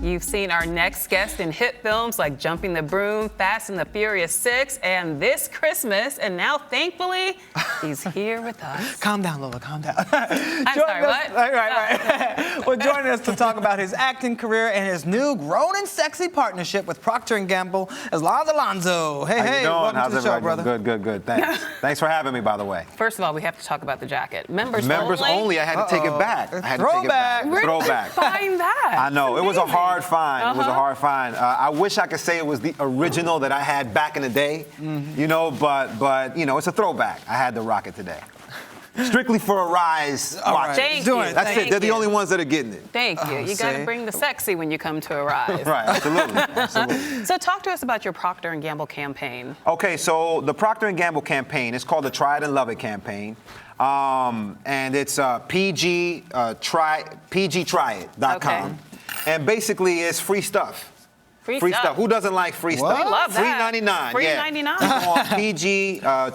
You've seen our next guest in hit films like Jumping the Broom, Fast and the Furious 6, and This Christmas. And now, thankfully, he's here with us. Calm down, Lola, calm down. I'm sorry, what? Right. Well, joining us to talk about his acting career and his new grown and sexy partnership with Procter Gamble is Laz Alonso. Hey, How you doing? welcome How's to the show, everybody brother. doing? Good. Thanks. Thanks for having me, by the way. First of all, we have to talk about the jacket. Members only. I had to take it back. I had to take it back. Where Throwback. did you find that? I know. It's It was a amazing. hard find. It was a hard find. I wish I could say it was the original that I had back in the day, but you know, it's a throwback. I had to rock it today. Strictly for a rise. Right. Thank Do you. it. That's it. They're the only ones that are getting it. Thank you. You got to see? bring the sexy when you come to a rise. Right. Absolutely. So talk to us about your Procter & Gamble campaign. Okay, so the Procter & Gamble campaign is called the Try It and Love It campaign. And it's pgtryit.com. Okay. And basically it's free stuff. Free stuff. Who doesn't like free stuff? We love that. Free 99. Free yeah. 99. You go on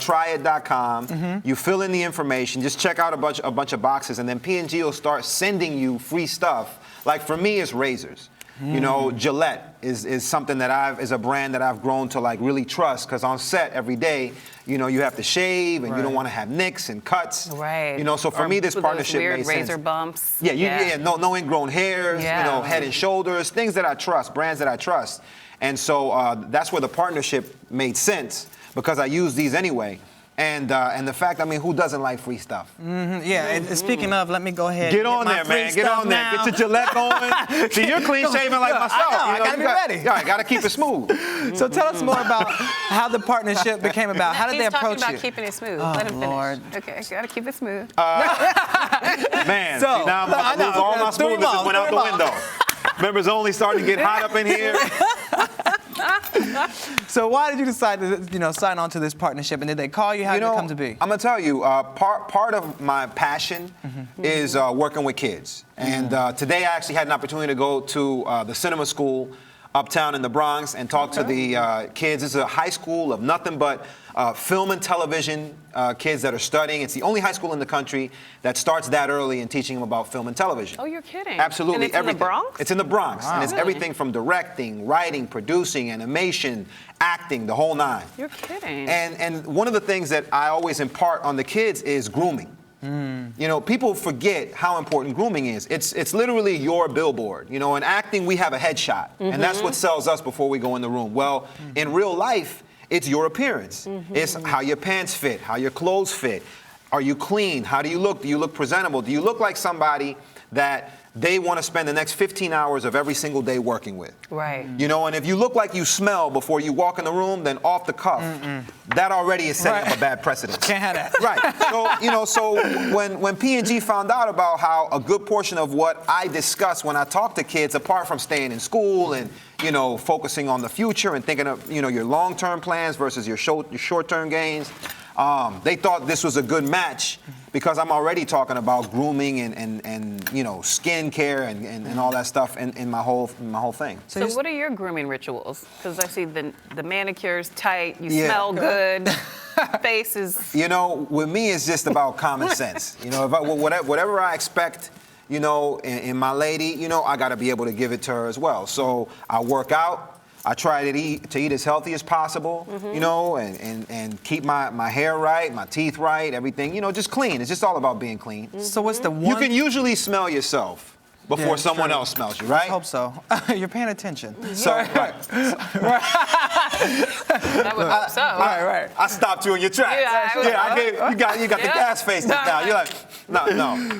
pgtryit.com. You fill in the information. Just check out a bunch of boxes, and then P&G will start sending you free stuff. Like for me, it's razors. You know, Gillette is something that is a brand that I've grown to like really trust, because on set every day, you know, you have to shave and you don't want to have nicks and cuts. Right. You know, so for me, this partnership weird made razor sense. bumps. Yeah, no ingrown hairs, Yeah. you know, Head and Shoulders, things that I trust, brands that I trust. And so that's where the partnership made sense, because I use these anyway. And the fact, I mean, who doesn't like free stuff? Yeah, and speaking of, let me go ahead Get and on my there, free man. Get stuff on there. now. Get your Gillette going. See, you're clean shaven like myself. I know, I you know, gotta be ready. Yeah, I gotta keep it smooth. So tell us more about how the partnership became about. How did they approach He's talking you? about keeping it smooth. Oh, Let him finish. Lord. Okay, gotta keep it smooth. Man, So, see, now I'm about to lose all my threw him smoothness off, went out threw the him window. Members only starting to get hot up in here. So why did you decide to, sign on to this partnership, and did they call you? How did it come to be? I'm gonna tell you, part of my passion is working with kids. And today I actually had an opportunity to go to the cinema school uptown in the Bronx and talk to the kids. This is a high school of nothing but film and television kids that are studying. It's the only high school in the country that starts that early in teaching them about film and television. Oh, you're kidding. Absolutely. And it's everything. in the Bronx? It's in the Bronx. Wow. And it's everything from directing, writing, producing, animation, acting, the whole nine. You're kidding. And one of the things that I always impart on the kids is grooming. You know, people forget how important grooming is. It's literally your billboard. You know, in acting, we have a headshot, and that's what sells us before we go in the room. Well, in real life, it's your appearance. It's how your pants fit, how your clothes fit. Are you clean? How do you look? Do you look presentable? Do you look like somebody that they want to spend the next 15 hours of every single day working with? Right. You know, and if you look like you smell before you walk in the room, then off the cuff, that already is setting up a bad precedent. Can't have that. Right. So, when P&G found out about how a good portion of what I discuss when I talk to kids, apart from staying in school and, focusing on the future and thinking of, your long-term plans versus your short-term gains, they thought this was a good match, because I'm already talking about grooming and skin care and all that stuff in my whole thing. So what are your grooming rituals? Because I see the manicures tight, you Yeah. smell good, face is... With me, it's just about common sense. If whatever I expect, in my lady, I got to be able to give it to her as well. So I work out. I try to eat as healthy as possible, and keep my hair right, my teeth right, everything, just clean. It's just all about being clean. So what's the one? You can usually smell yourself before Yeah, someone true. else smells you, right? I hope so. You're paying attention. So, right. I would hope so. Right. I stopped you in your tracks. Yeah, you got the gas face now. You're like, no.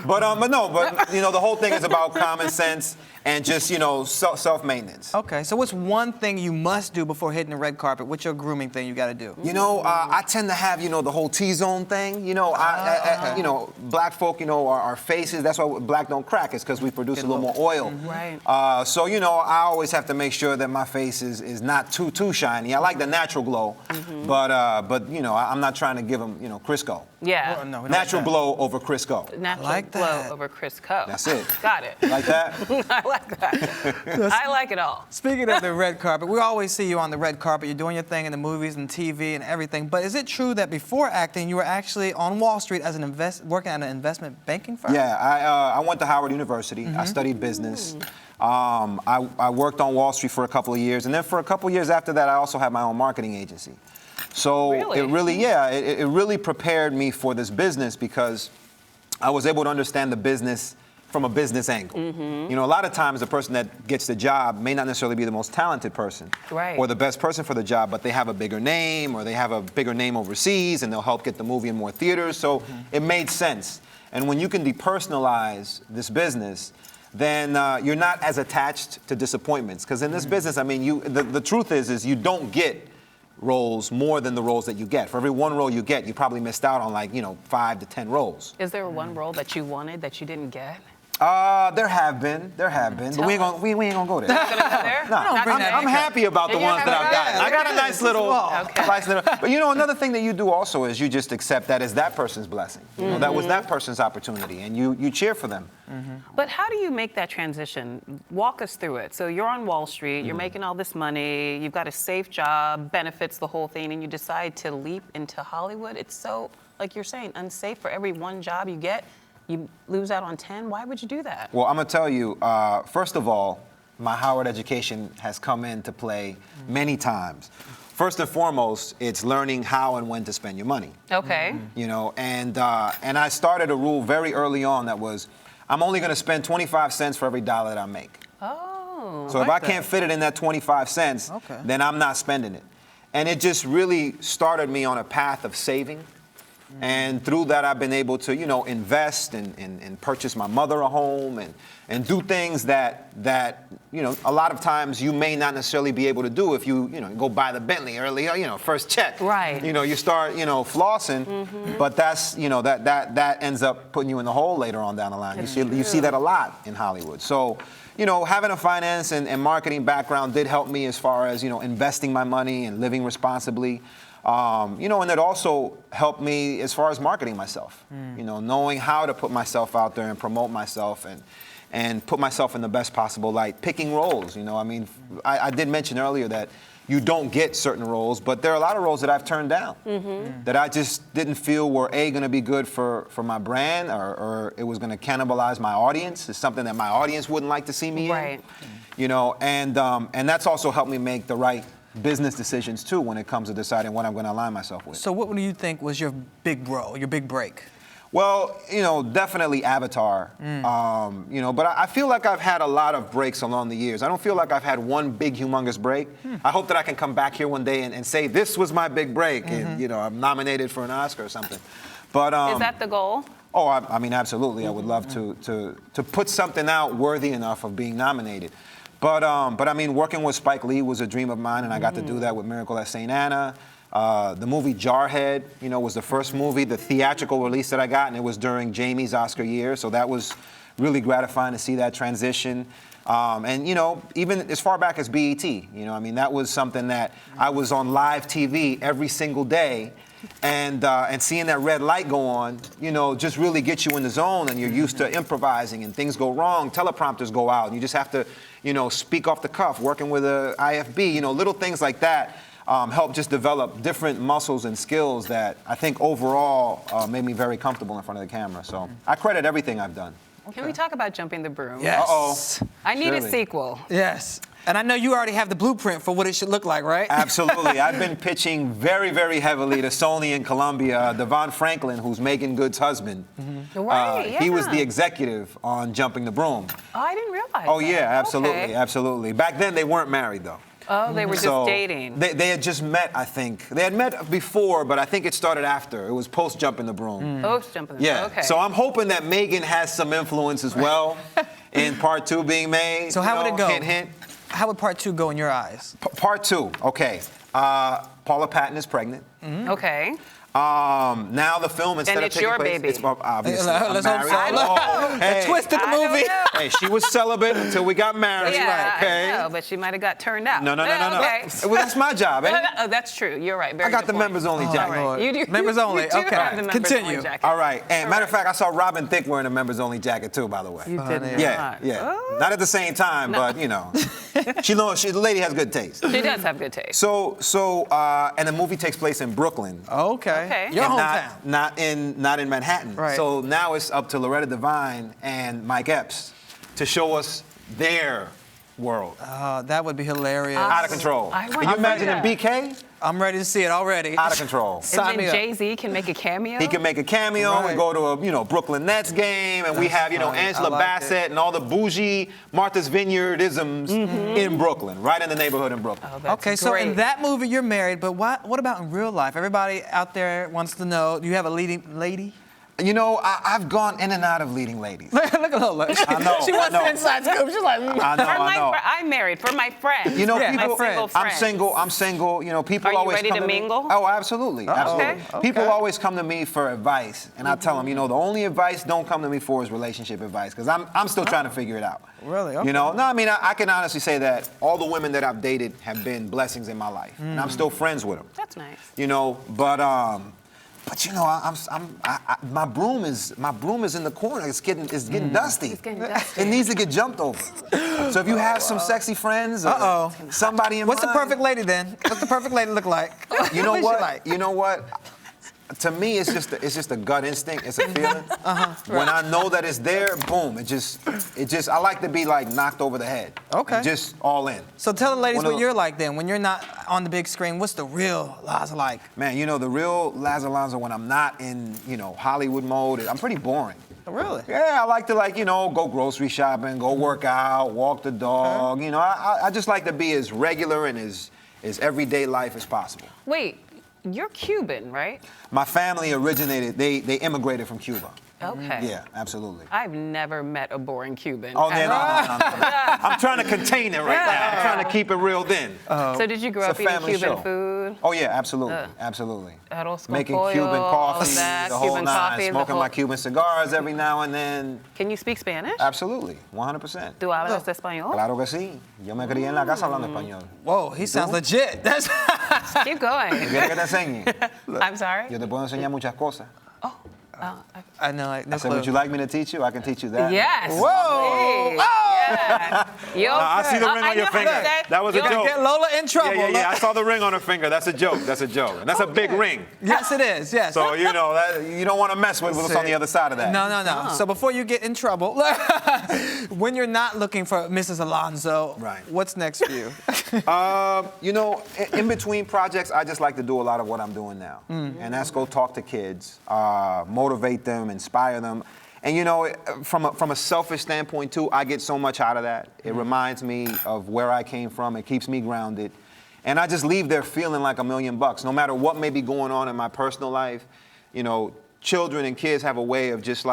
But the whole thing is about common sense and just, self-maintenance. Okay, so what's one thing you must do before hitting the red carpet? What's your grooming thing you got to do? I tend to have, the whole T-zone thing. Black folk, our faces, that's why black don't crack. It's because we produce a little more oil. Right. So, I always have to make sure that my face is not too shiny. I like the natural glow, but I'm not trying to give them, Crisco. Yeah. Well, no, we don't Natural like that. glow over Crisco. Natural like glow that. over Crisco. That's it. Got it. Like that? I like that. I like it all. Speaking of the red carpet, we always see you on the red carpet. You're doing your thing in the movies and TV and everything. But is it true that before acting, you were actually on Wall Street as working at an investment banking firm? Yeah, I went to Howard University. I studied business. I worked on Wall Street for a couple of years, and then for a couple of years after that, I also had my own marketing agency. So Really? it really prepared me for this business because I was able to understand the business from a business angle. You know, a lot of times the person that gets the job may not necessarily be the most talented person or the best person for the job, but they have a bigger name or they have a bigger name overseas and they'll help get the movie in more theaters. So it made sense. And when you can depersonalize this business, then you're not as attached to disappointments. Because in this business, I mean, the truth is you don't get roles more than the roles that you get. For every one role you get, you probably missed out on like, 5 to 10 roles. Is there one role that you wanted that you didn't get? There have been, but we ain't gonna go there. Not gonna go there? No, I'm happy about the ones that I've gotten. I got a nice little, But another thing that you do also is you just accept that as that person's blessing. You know, that was that person's opportunity, and you cheer for them. But how do you make that transition? Walk us through it. So you're on Wall Street, you're making all this money, you've got a safe job, benefits the whole thing, and you decide to leap into Hollywood. It's so, like you're saying, unsafe. For every one job you get, you lose out on 10. Why would you do that? Well, I'm gonna tell you, first of all, my Howard education has come into play many times. First and foremost, it's learning how and when to spend your money. Okay. You know, and I started a rule very early on that was, I'm only gonna spend 25 cents for every dollar that I make. Oh. So if I can't fit it in that 25 cents, then I'm not spending it. And it just really started me on a path of saving. And through that, I've been able to, invest and purchase my mother a home and do things that a lot of times you may not necessarily be able to do if you go buy the Bentley early, first check. Right. You start, flossing, but that's, that ends up putting you in the hole later on down the line. You see that a lot in Hollywood. So, having a finance and marketing background did help me as far as, investing my money and living responsibly. And it also helped me as far as marketing myself, knowing how to put myself out there and promote myself and put myself in the best possible light, picking roles. I did mention earlier that you don't get certain roles, but there are a lot of roles that I've turned down that I just didn't feel were going to be good for my brand or it was going to cannibalize my audience. It's something that my audience wouldn't like to see me in. And that's also helped me make the right business decisions too when it comes to deciding what I'm going to align myself with. So what do you think was your big break? Well, definitely Avatar. But I feel like I've had a lot of breaks along the years. I don't feel like I've had one big, humongous break. I hope that I can come back here one day and say this was my big break, and I'm nominated for an Oscar or something. But is that the goal? Oh, I mean, absolutely. I would love to put something out worthy enough of being nominated. But I mean, working with Spike Lee was a dream of mine, and I got to do that with Miracle at St. Anna. The movie Jarhead, was the first movie, the theatrical release that I got, and it was during Jamie's Oscar year, so that was really gratifying to see that transition. And even as far back as BET, I mean, that was something that I was on live TV every single day. And seeing that red light go on, just really gets you in the zone, and you're used to improvising, and things go wrong, teleprompters go out, and you just have to, speak off the cuff, working with a IFB, little things like that help just develop different muscles and skills that I think overall made me very comfortable in front of the camera. So I credit everything I've done. Can we talk about Jumping the Broom? Yes. Uh-oh. I need a Surely. sequel. Yes. And I know you already have the blueprint for what it should look like, right? Absolutely. I've been pitching very, very heavily to Sony and Columbia. Devon Franklin, who's Megan Good's husband. Right, He was the executive on Jumping the Broom. Oh, I didn't realize Oh, that. yeah, absolutely, Okay. absolutely. Back then, they weren't married, though. Oh, they were just dating. They had just met, I think. They had met before, but I think it started after. It was post Jumping the Broom. Post Jumping the Broom. Yeah. Okay. So I'm hoping that Megan has some influence as well in part 2 being made. So how would it go? Hint, hint. How would part 2 go in your eyes? Part 2, okay. Paula Patton is pregnant. Okay. Now the film instead And of it's taking your place, baby. it's obviously I'm Let's hope married. so. Oh, hey. The twist of the I don't movie. know. Hey, she was celibate until we got married. Yeah, Okay. I know, but she might have got turned out. No. Okay. Well, that's my job, eh? Oh, that's true. You're right. Very I got good the point. members only All jacket. right. You do. Members only. You do Okay. have the members Continue. only jacket. All right. And All matter of fact, I saw Robin Thicke wearing a members only jacket too, by the way. You did Yeah, not. yeah. Oh. Not at the same time, but the lady has good taste. She does have good taste. And the movie takes place in Brooklyn. Okay. Okay. Your and hometown. not in Manhattan. Right. So now it's up to Loretta Devine and Mike Epps to show us their world. That would be hilarious. Out of control. I want Can to you see imagine that. in BK? I'm ready to see it already. Out of control. Sign And me then up. Jay-Z can make a cameo? He can make a cameo Right. and go to a Brooklyn Nets game, and we That's have funny. Angela I like Bassett and all the bougie Martha's Vineyard-isms in Brooklyn, right in the neighborhood in Brooklyn. Oh, that's Okay, so great. in that movie you're married, but what about in real life? Everybody out there wants to know, do you have a leading lady? You know, I've gone in and out of leading ladies. Look at Lola. I know, She wants I know. the inside scoop. She's like, I know, For I know. I'm married. For my friends. You know, Yeah, people, my single I'm single. I'm single. You know, people Are you always ready come to me. mingle? Oh, absolutely, absolutely. Okay. People always come to me for advice, and I tell them, you know, the only advice don't come to me for is relationship advice, because I'm still trying to figure it out. Really? Okay. You know, no, I mean, I can honestly say that all the women that I've dated have been blessings in my life, and I'm still friends with them. That's nice. You know, but you know, my broom is in the corner. It's getting dusty. It's getting dusty. It needs to get jumped over. So if you have some sexy friends, or somebody in what's the mind, perfect lady then? What's the perfect lady look like? You know What is she what? like? You know what? To me, it's just a gut instinct. It's a feeling. When I know that it's there, boom! It just. I like to be like knocked over the head. Okay. And just all in. So tell the ladies One of what the- you're like then. When you're not on the big screen, what's the real Laz like? Man, you know the real Laz Alonso when I'm not in Hollywood mode. I'm pretty boring. Really? Yeah, I like to go grocery shopping, go work out, walk the dog. You know, I just like to be as regular and as everyday life as possible. Wait, you're Cuban, right? My family originated, they immigrated from Cuba. Okay. Yeah, absolutely. I've never met a boring Cuban. Oh, at no. all. I'm trying to contain it right now. I'm trying to keep it real thin. So did you grow It's up a eating family Cuban show. food? Oh, yeah, absolutely. Absolutely. Arroz con Making pollo, Cuban all of coffee, that, the whole Cuban nine. coffee, the Smoking whole- my Cuban cigars every now and then. Can you speak Spanish? Absolutely, 100%. ¿Tú hablas español? Claro que sí. Yo me crié en la casa hablando español. Whoa, he sounds legit. That's Keep going. ¿Quieres que te enseñe? I'm sorry? Yo te puedo enseñar muchas cosas. I know, like, no I said, clue. would you like me to teach you? I can teach you that. Yes. Whoa! Please. Yeah. You I see the okay? ring I on your know how finger. to say- That was a you- joke. Get Lola in trouble. Yeah. I saw the ring on her finger. That's a joke. That's a joke. And that's a big ring. Yes, it is. Yes. So, you know, you don't want to mess with what's on the other side of that. No. So before you get in trouble, when you're not looking for Mrs. Alonso, Right. what's next for you? You know, in between projects, I just like to do a lot of what I'm doing now. And that's go talk to kids, motivate them, inspire them. And you know, from a selfish standpoint too, I get so much out of that. It reminds me of where I came from. It keeps me grounded. And I just leave there feeling like $1 million. No matter what may be going on in my personal life, you know, children and kids have a way of just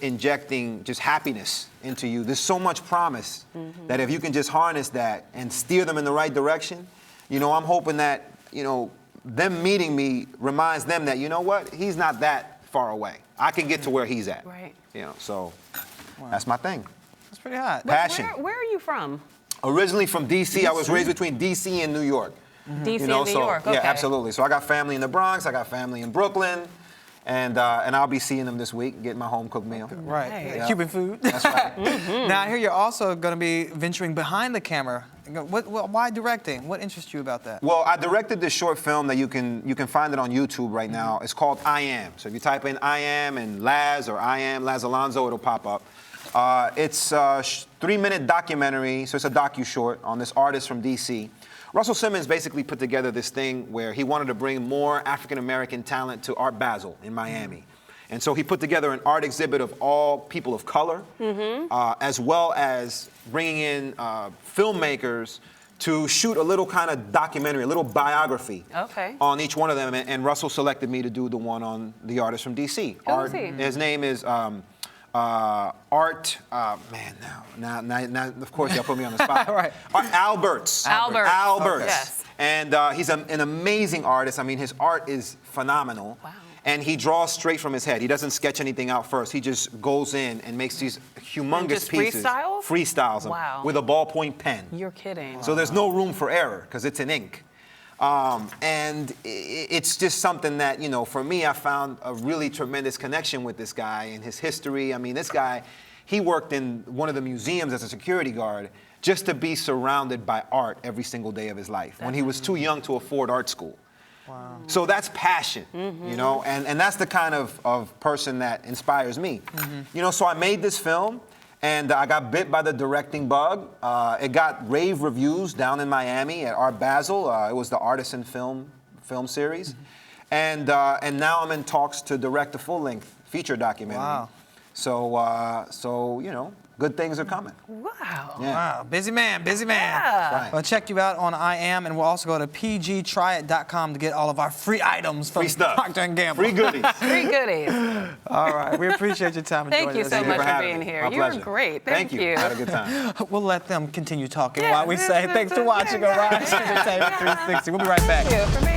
injecting just happiness into you. There's so much promise that if you can just harness that and steer them in the right direction, you know, I'm hoping that, you know, them meeting me reminds them that, you know what, he's not that far away. I can get to where he's at. Right. You know, so that's my thing. That's pretty hot. Passion. Where are you from? Originally from D.C., I was raised between D.C. and New York. D.C. You know, and New so York. Okay. yeah, absolutely. So I got family in the Bronx, I got family in Brooklyn, and I'll be seeing them this week, getting my home cooked meal. Right. Right. Cuban food. That's right. Now I hear you're also going to be venturing behind the camera. Why directing? What interests you about that? Well, I directed this short film that you can find it on YouTube right now. It's called I Am. So if you type in I Am and Laz or I Am Laz Alonso, it'll pop up. It's a 3-minute documentary, so it's a docu-short on this artist from D.C. Russell Simmons basically put together this thing where he wanted to bring more African-American talent to Art Basel in Miami. And so he put together an art exhibit of all people of color, as well as bringing in filmmakers to shoot a little kind of documentary, a little biography on each one of them. And Russell selected me to do the one on the artist from D.C. Who is he? His name is Art, now, of course, y'all put me on the spot. Right. Alberts. Alberts. Yes. And he's an amazing artist. I mean, his art is phenomenal. Wow. And he draws straight from his head. He doesn't sketch anything out first. He just goes in and makes these humongous just pieces. freestyles? Freestyles them Wow. with a ballpoint pen. You're kidding. So there's no room for error because it's in ink. And it's just something that, you know, for me, I found a really tremendous connection with this guy and his history. I mean, this guy, he worked in one of the museums as a security guard just to be surrounded by art every single day of his life when he was too young to afford art school. Wow. So that's passion, you know, and that's the kind of person that inspires me. You know, so I made this film. And I got bit by the directing bug. It got rave reviews down in Miami at Art Basel. It was the Artisan film series. And now I'm in talks to direct a full-length feature documentary. Wow. So you know, good things are coming. Wow. Yeah. Wow, busy man, busy man. Yeah. Right. We'll check you out on I Am, and we'll also go to pgtryit.com to get all of our free items from Free stuff. Procter Gamble. Free goodies. Free goodies. All right, we appreciate your time. and Thank joining you us so here. much for for having being me. here. My You were pleasure. great. Thank you. I had a good time. We'll let them continue talking Yeah, while we say thanks for watching Arise Entertainment 360. We'll be right back. Thank you for being